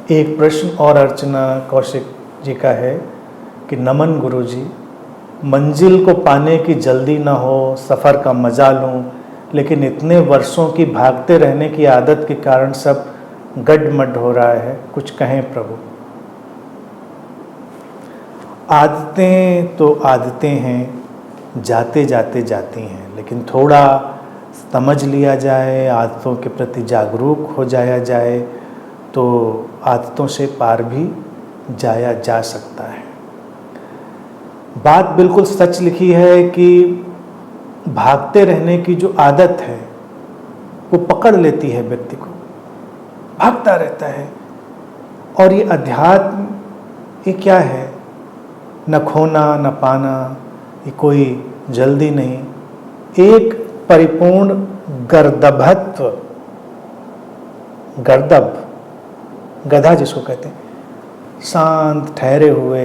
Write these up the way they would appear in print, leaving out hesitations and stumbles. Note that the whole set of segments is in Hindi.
एक प्रश्न और अर्चना कौशिक जी का है कि नमन गुरुजी, मंजिल को पाने की जल्दी ना हो, सफ़र का मज़ा लूँ, लेकिन इतने वर्षों की भागते रहने की आदत के कारण सब गडमड हो रहा है, कुछ कहें प्रभु। आदतें तो आदतें हैं, जाते जाते जाती हैं, लेकिन थोड़ा समझ लिया जाए, आदतों के प्रति जागरूक हो जाया जाए तो आदतों से पार भी जाया जा सकता है। बात बिल्कुल सच लिखी है कि भागते रहने की जो आदत है वो पकड़ लेती है व्यक्ति को, भागता रहता है। और ये अध्यात्म ये क्या है, न खोना न पाना, ये कोई जल्दी नहीं, एक परिपूर्ण गर्दभत्व, गर्दभ गधा जिसको कहते हैं, शांत ठहरे हुए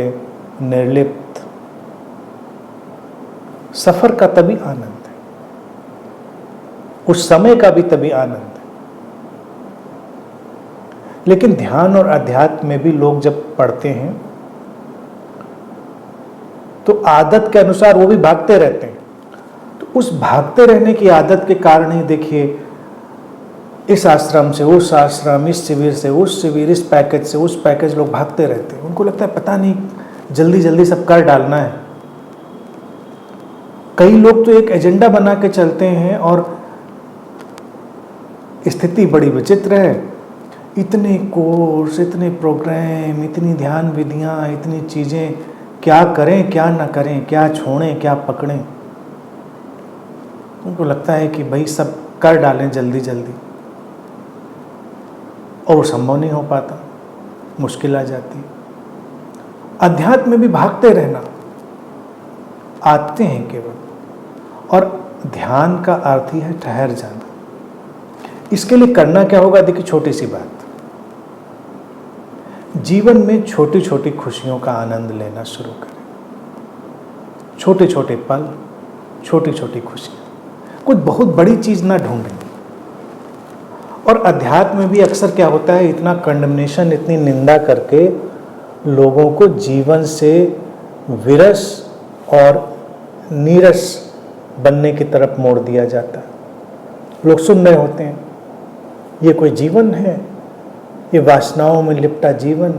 निर्लिप्त सफर का तभी आनंद है, उस समय का भी तभी आनंद है। लेकिन ध्यान और अध्यात्म में भी लोग जब पढ़ते हैं तो आदत के अनुसार वो भी भागते रहते हैं। तो उस भागते रहने की आदत के कारण ही देखिए, इस आश्रम से उस आश्रम, इस शिविर से उस शिविर, इस पैकेज से उस पैकेज, लोग भागते रहते हैं। उनको लगता है पता नहीं जल्दी जल्दी सब कर डालना है। कई लोग तो एक एजेंडा बना के चलते हैं और स्थिति बड़ी विचित्र है। इतने कोर्स, इतने प्रोग्राम, इतनी ध्यान विधियाँ, इतनी चीज़ें, क्या करें क्या ना करें, क्या छोड़ें क्या पकड़ें। उनको लगता है कि भाई सब कर डालें जल्दी जल्दी, और वो संभव नहीं हो पाता, मुश्किल आ जाती है। अध्यात्म में भी भागते रहना आते हैं केवल, और ध्यान का अर्थ ही है ठहर जाना। इसके लिए करना क्या होगा, देखिए छोटी सी बात, जीवन में छोटी छोटी खुशियों का आनंद लेना शुरू करें। छोटे छोटे पल, छोटी छोटी खुशियाँ, कुछ बहुत बड़ी चीज़ ना ढूंढें। और अध्यात्म में भी अक्सर क्या होता है, इतना कंडमनेशन, इतनी निंदा करके लोगों को जीवन से विरस और नीरस बनने की तरफ मोड़ दिया जाता है। लोग सुन रहे होते हैं, ये कोई जीवन है, ये वासनाओं में लिपटा जीवन,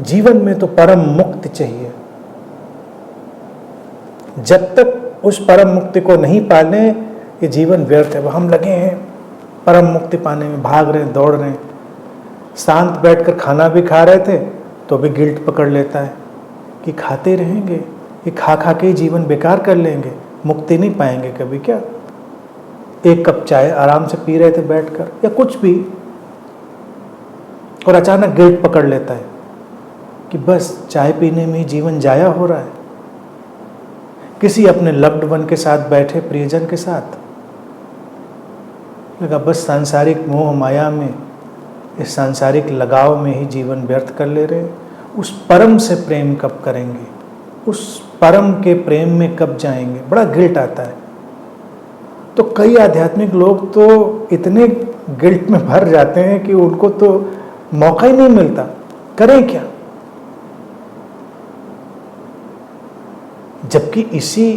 जीवन में तो परम मुक्ति चाहिए। जब तक उस परम मुक्ति को नहीं पाले ये जीवन व्यर्थ है। वो हम लगे हैं परम मुक्ति पाने में, भाग रहे हैं, दौड़ रहे हैं। शांत बैठकर खाना भी खा रहे थे तो भी गिल्ट पकड़ लेता है कि खाते रहेंगे, ये खा खा के ही जीवन बेकार कर लेंगे, मुक्ति नहीं पाएंगे कभी। क्या एक कप चाय आराम से पी रहे थे बैठकर या कुछ भी, और अचानक गिल्ट पकड़ लेता है कि बस चाय पीने में ही जीवन जाया हो रहा है। किसी अपने लव्ड वन के साथ बैठे, प्रियजन के साथ, लगा बस सांसारिक मोह माया में, इस सांसारिक लगाव में ही जीवन व्यर्थ कर ले रहे। उस परम से प्रेम कब करेंगे, उस परम के प्रेम में कब जाएंगे, बड़ा गिल्ट आता है। तो कई आध्यात्मिक लोग तो इतने गिल्ट में भर जाते हैं कि उनको तो मौका ही नहीं मिलता, करें क्या। जबकि इसी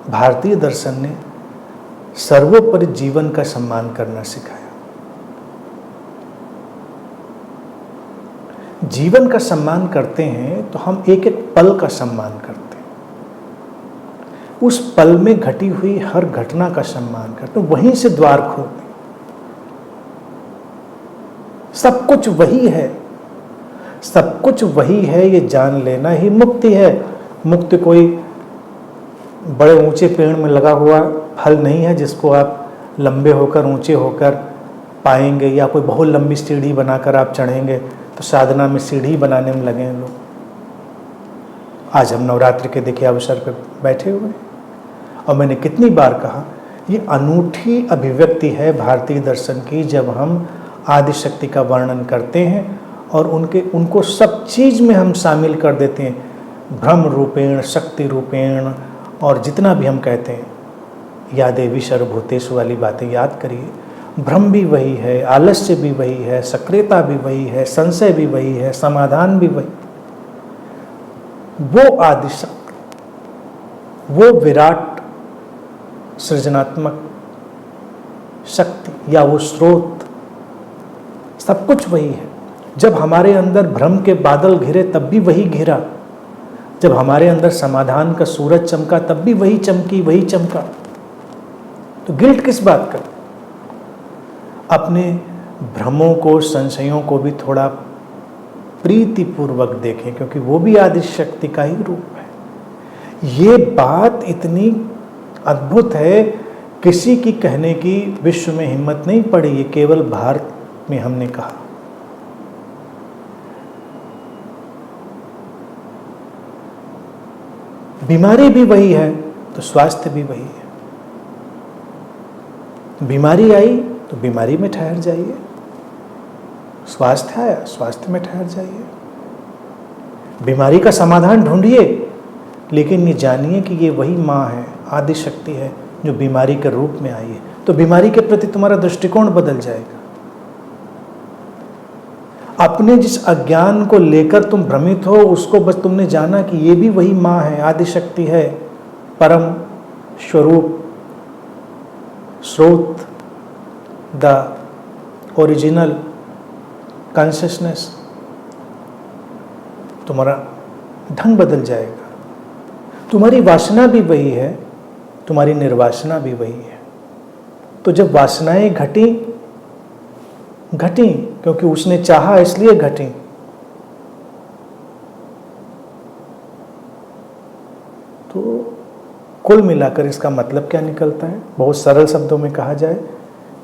भारतीय दर्शन ने सर्वोपरि जीवन का सम्मान करना सिखाया। जीवन का सम्मान करते हैं तो हम एक एक पल का सम्मान करते हैं, उस पल में घटी हुई हर घटना का सम्मान करते हैं, वहीं से द्वार खोलते हैं। सब कुछ वही है, सब कुछ वही है, ये जान लेना ही मुक्ति है। मुक्ति कोई बड़े ऊंचे पेड़ में लगा हुआ फल नहीं है जिसको आप लंबे होकर, ऊंचे होकर पाएंगे, या कोई बहुत लंबी सीढ़ी बनाकर आप चढ़ेंगे। तो साधना में सीढ़ी बनाने में लगे हैं लोग। आज हम नवरात्रि के देखिए अवसर पर बैठे हुए हैं, और मैंने कितनी बार कहा, ये अनूठी अभिव्यक्ति है भारतीय दर्शन की, जब हम आदिशक्ति का वर्णन करते हैं और उनको सब चीज़ में हम शामिल कर देते हैं, ब्रह्म रूपेण, शक्ति रूपेण, और जितना भी हम कहते हैं, या देवी सर्वभूतेषु वाली बातें याद करिए। भ्रम भी वही है, आलस्य भी वही है, सक्रियता भी वही है, संशय भी वही है, समाधान भी वही। वो आदिशक्ति, वो विराट सृजनात्मक शक्ति या वो स्रोत, सब कुछ वही है। जब हमारे अंदर भ्रम के बादल घिरे तब भी वही घिरा, जब हमारे अंदर समाधान का सूरज चमका तब भी वही चमकी, वही चमका। तो गिल्ट किस बात का? अपने भ्रमों को, संशयों को भी थोड़ा प्रीतिपूर्वक देखें, क्योंकि वो भी आदिशक्ति का ही रूप है। ये बात इतनी अद्भुत है, किसी की कहने की विश्व में हिम्मत नहीं पड़ी, ये केवल भारत में हमने कहा। बीमारी भी वही है तो स्वास्थ्य भी वही है। बीमारी आई तो बीमारी में ठहर जाइए, स्वास्थ्य आया स्वास्थ्य में ठहर जाइए। बीमारी का समाधान ढूंढिए, लेकिन ये जानिए कि ये वही माँ है, आदिशक्ति है, जो बीमारी के रूप में आई है। तो बीमारी के प्रति तुम्हारा दृष्टिकोण बदल जाएगा। अपने जिस अज्ञान को लेकर तुम भ्रमित हो, उसको बस तुमने जाना कि ये भी वही माँ है, आदिशक्ति है, परम स्वरूप, स्रोत, द ओरिजिनल कॉन्शियसनेस। तुम्हारा ढंग बदल जाएगा। तुम्हारी वासना भी वही है, तुम्हारी निर्वासना भी वही है। तो जब वासनाएं घटी, क्योंकि उसने चाहा इसलिए घटी। तो कुल मिलाकर इसका मतलब क्या निकलता है? बहुत सरल शब्दों में कहा जाए,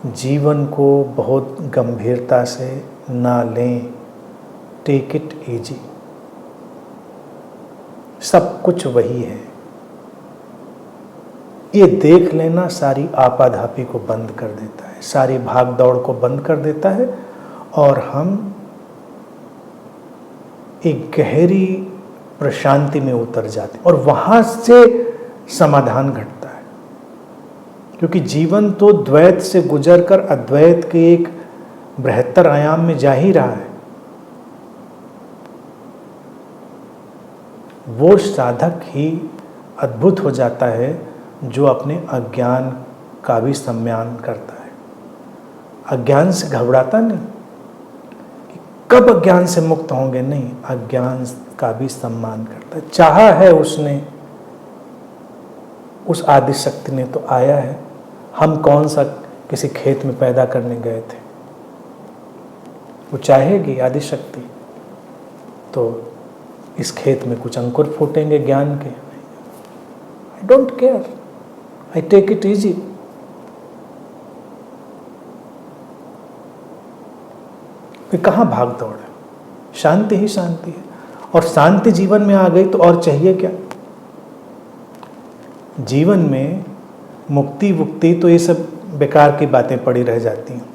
जीवन को बहुत गंभीरता से ना लें, टेक इट इजी। सब कुछ वही है। ये देख लेना सारी आपाधापी को बंद कर देता है, सारी भाग दौड़ को बंद कर देता है, और हम एक गहरी प्रशांति में उतर जाते हैं, और वहाँ से समाधान घटता है। क्योंकि जीवन तो द्वैत से गुजरकर अद्वैत के एक बृहत्तर आयाम में जा ही रहा है। वो साधक ही अद्भुत हो जाता है जो अपने अज्ञान का भी सम्मान करता है। अज्ञान से घबराता नहीं कि कब अज्ञान से मुक्त होंगे, नहीं, अज्ञान का भी सम्मान करता है। चाहा है उसने, उस आदिशक्ति ने तो आया है। हम कौन सा किसी खेत में पैदा करने गए थे? वो चाहेगी आदिशक्ति तो इस खेत में कुछ अंकुर फूटेंगे ज्ञान के। I don't care, I take it easy. फिर कहाँ भाग दौड़ है? शांति ही शांति है। और शांति जीवन में आ गई तो और चाहिए क्या? जीवन में मुक्ति वुक्ति तो ये सब बेकार की बातें पड़ी रह जाती हैं।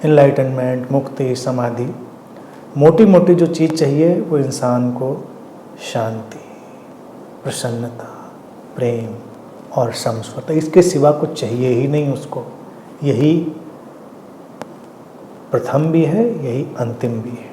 एनलाइटनमेंट, मुक्ति, समाधि, मोटी मोटी जो चीज़ चाहिए वो इंसान को शांति, प्रसन्नता, प्रेम और समस्वता, इसके सिवा कुछ चाहिए ही नहीं उसको। यही प्रथम भी है, यही अंतिम भी है।